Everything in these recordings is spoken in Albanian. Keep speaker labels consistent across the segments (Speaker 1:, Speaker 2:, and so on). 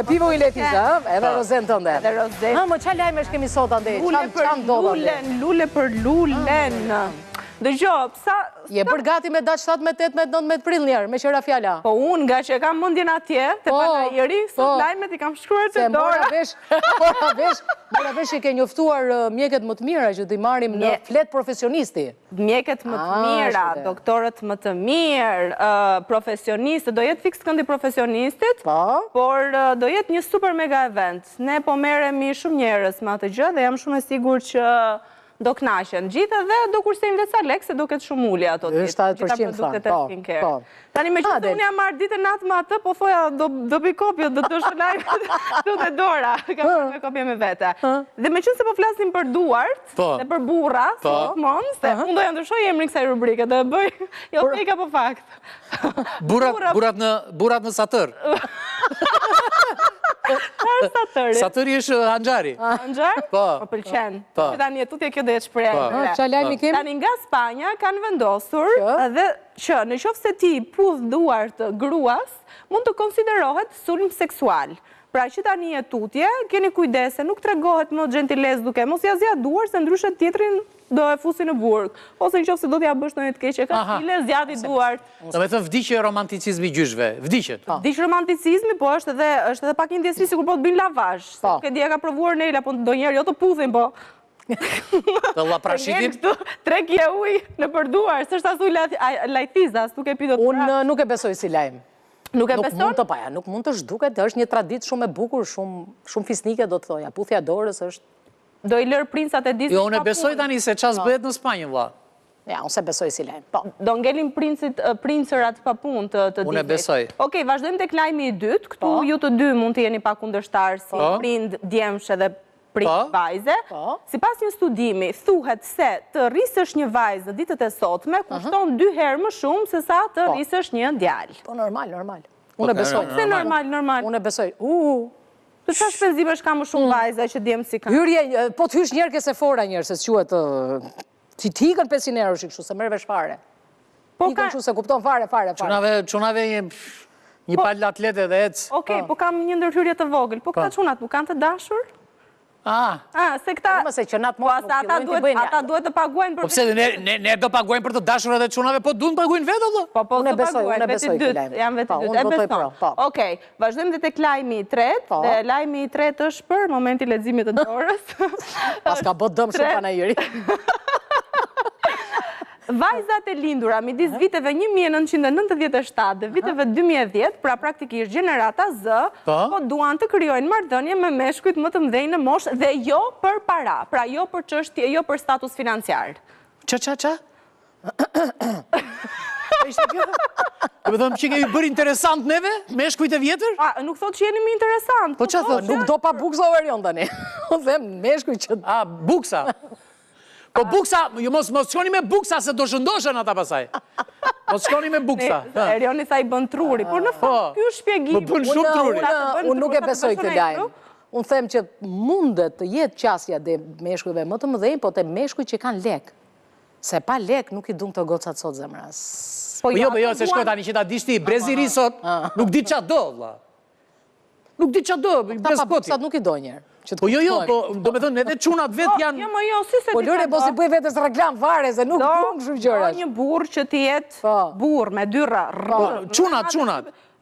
Speaker 1: e pivo i Letiza, edhe rozen tënde.
Speaker 2: Edhe rozen.
Speaker 1: Më qa lajmesh kemi sot ande?
Speaker 2: Lule për lulen. Dëgjoj,
Speaker 1: je bërë gati me datë 17-18-19 prill njerë, me qëra fjala.
Speaker 2: Po unë nga që kam mundjen atje, te panajeri, sot lajmet i kam shkruar të dora.
Speaker 1: Mora vesh që ke njoftuar mjeket më të mira që t'i marrim në flet profesionisti.
Speaker 2: Mjeket më të mira, doktorët më të mirë, profesionistë, do jetë fiks këndi profesionistit, por do jetë një super mega event. Ne po merremi shumë njerëz me atë gjë dhe jam shumë e sigurt që do knaqen gjithë dhe do kursejnë dhe ca lek se do këtë shumë ulli ato ditë.
Speaker 1: Është 7%
Speaker 2: thanë, tani me që të unë jam marrë ditë natë me atë, po thoja do pi kopje, do të shëllaj du dhe dora, ka me kopje me vete. Dhe me që se po flasim për duart dhe për burra, se unë do janë të shoj emrin kësaj rubrike, dhe bëj, jo të ika po fakt.
Speaker 3: Burat në satër. Satëri është Hanxhari.
Speaker 2: Hanxhar? Po pëlqen. Tani e tutje kjo dhe e shpreh. Tani nga Spanja kanë vendosur edhe që në qoftë se ti pudh duart gruas, mund të konsiderohet sulm seksual. Pra që tani e tutje, keni kujdese, nuk tregohet më gentiles duke, mos ja zja duar se ndryshe tjetrin do e fusi në burg. Ose në qoftë se do t'ja bësh në e të keqe, ka stile zjati duart.
Speaker 3: Do me thënë vdiqe romanticizmi gjyshve, vdiqet.
Speaker 2: Vdiqe romanticizmi, po është edhe pak një ndjesri sikur po të bëjnë lavazh. Se nuk e dija ka provuar Neila, po do njerë, jo të puthin, po.
Speaker 3: Të laprashitin?
Speaker 2: 3 kje uj në përduar, së është asu lajtiza, nuk e pido të
Speaker 1: unë nuk e besoj si lajmë.
Speaker 2: Nuk e beson?
Speaker 1: Nuk mund të zhduket, është një tradit shumë e bukur, shumë fisnike, do të thoja. Puthja dorës është...
Speaker 2: Do i lërë princat e disë...
Speaker 3: Jo, unë e besoj tani se qas bëhet në Spanjë, vla.
Speaker 1: Ja, unë se besoj si lajmë.
Speaker 2: Do ngelim princërat pa punë të disë.
Speaker 3: Unë e besoj.
Speaker 2: Okej, vazhdojmë të klajmi i dytë. Këtu ju të dy mund të jeni pa kundërshtar si prind, djemsh edhe prind vajze. Si pas një studimi, thuhet se të rrisësh një vajzë në ditët e sotme kushton 2 herë më shumë se sa të rrisësh një djalë.
Speaker 1: Po, normal. Unë e besoj.
Speaker 2: Se normal.
Speaker 1: Unë e besoj.
Speaker 2: Të qa shpenzimesh ka më shumë vajza që djemë si ka?
Speaker 1: Hyrje, po të hysh njerë kese fora njerë, se s'quet që ti ikën 500 euro shikështu, se mërë vesh fare. Ikën që se kupton fare.
Speaker 3: Qunave një palë atlete dhe ecë.
Speaker 2: Okej, po kam një ndërhyrje të vogël, po këta qunat nuk kanë të dashur? Se këta... Ata duhet të paguajnë për...
Speaker 3: Po pse, ne do paguajnë për të dashur edhe qunave, po duhet paguajnë vetë, dhe?
Speaker 2: Po të paguajnë, veti dytë, jam veti dytë, e beson. Okej, vazhdojmë dhe tek lajmi i tretë, dhe lajmi i tretë është për momenti leximit të dorës.
Speaker 1: Pas ka bot dëm shumë panajeri.
Speaker 2: Vajzat e lindura midis viteve 1997 dhe viteve 2010, pra praktikisht gjenerata Z, po duan të krijojnë marrëdhënie me meshkujt më të mëdhenj në moshë dhe jo për para, pra jo për çështje, jo për status financiar.
Speaker 3: Qa? Do me thëmë që kemi bërë interesant neve, meshkujt e vjetër?
Speaker 2: Nuk thot që jeni më interesant.
Speaker 3: Po që thot?
Speaker 1: Nuk do pa buksa o erion tani. Unë them meshkujt që...
Speaker 3: Buksa. Po buksa, mos shkoni me buksa se do shëndoshen ata pasaj. Mos shkoni me buksa.
Speaker 2: Erioni sa i bën truri, por në fakt ky është shpjegim.
Speaker 3: Më bën shumë truri.
Speaker 1: Unë nuk e besoj këtë lajm. Unë them që mundet të jetë qasja dhe meshkujve më të mëdhenj, po te meshkujt që kanë lek. Se pa lek nuk i dun të gocat sot zemras.
Speaker 3: Po jo, se shkoj tani që ta dishti breziri sot, nuk di qa do, vlla. Nuk di qa do,
Speaker 1: ta pa buksat nuk i do njerë.
Speaker 3: Po jo, do me thënë, edhe qunat vetë janë...
Speaker 2: Jo, si se
Speaker 1: po lëre, po si bëj vetës reklam fare, se nuk bën kështu gjëra.
Speaker 2: Do një burr që të jetë burr me 2 r.
Speaker 3: Qunat.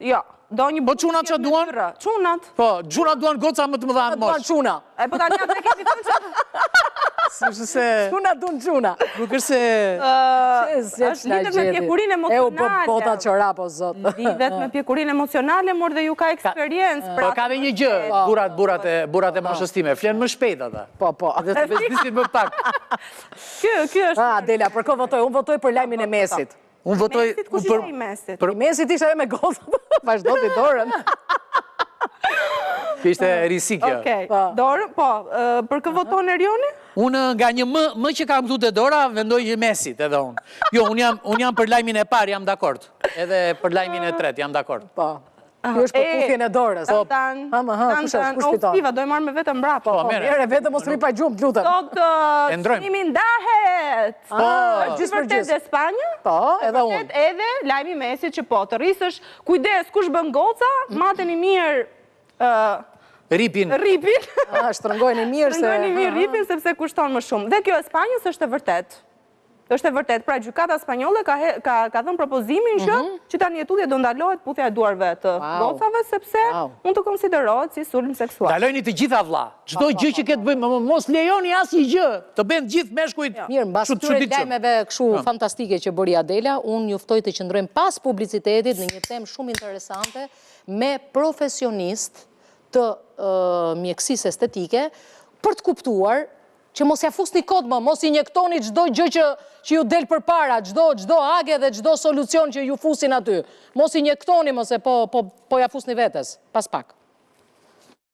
Speaker 2: Jo, do një burr.
Speaker 3: Po qunat që duan?
Speaker 2: Qunat.
Speaker 3: Po, qunat duan goca më të mëdha në moshë.
Speaker 1: Quna.
Speaker 2: Po tani atë kemi thënë
Speaker 3: se...
Speaker 1: Quna dun quna.
Speaker 3: Nuk është se...
Speaker 2: është lidhet me pjekurinë emocionale.
Speaker 1: Bota qora, po zot.
Speaker 2: Lidhet me pjekurinë emocionale, mor dhe ju ka eksperiencë.
Speaker 3: Po ka dhe një gjë, burat e moshës time, flenë më shpejt ata.
Speaker 1: Po.
Speaker 3: Dhe të bezdisin më pak.
Speaker 2: Kjo është...
Speaker 1: Adela, për ko votoj? Unë votoj për lajmin e Mesit.
Speaker 3: Unë votoj...
Speaker 2: Mesit, kush ishte i Mesit?
Speaker 1: Mesit ishte me gocat, vazhdo të dorën.
Speaker 3: Ishte risi kjo.
Speaker 2: Okej, dorën, po, për kë voton Erioni?
Speaker 3: Unë nga një më që kam këtu të dora, vendoj Mesit edhe unë. Jo, unë jam për lajmin e parë, jam dakord. Edhe për lajmin e tretë, jam dakord.
Speaker 1: Po. Kjo është për puthjen e dorës.
Speaker 2: Kush fiton? Do e marrë me vetëm mbrapa.
Speaker 3: Po,
Speaker 1: mirë, vetëm mos rri pa gjumë, lutem.
Speaker 2: Sot çmimi ndahet.
Speaker 1: Gjithë për gjithë.
Speaker 2: Dhe Spanja?
Speaker 1: Po, edhe unë.
Speaker 2: Edhe lajmi Mesit që po të rrisësh, kujdes, kush bën goca, mateni mirë
Speaker 3: Ripin.
Speaker 1: Shtrëngojnë mirë se...
Speaker 2: Shtrëngojnë mirë ripin sepse kushton më shumë. Dhe kjo e Spanjës është e vërtet. është e vërtet. Pra, gjykata spanjolle ka dhënë propozimin që tani tutje do ndalohet puthja e duarve të gocave, sepse mund të konsiderohet si sulm seksual.
Speaker 3: Ndalojni të gjitha vlla. Çdo gjë që ketë bëjmë, mos lejoni asnjë gjë. Të bëjnë gjithë meshkujt.
Speaker 1: Mirë, mbas këtyre lajmeve kështu fantastike që bëri Adela, unë ju ftoj të qëndrojmë pas publicitetit në një temë shumë interesante me profesionist të mjekësisë estetike për të kuptuar që mos ja fusni kod më, mos injektoni çdo gjë që ju del përpara, çdo age dhe çdo solucion që ju fusin aty. Mos injektoni më se po ja fusni vetes, pas pak.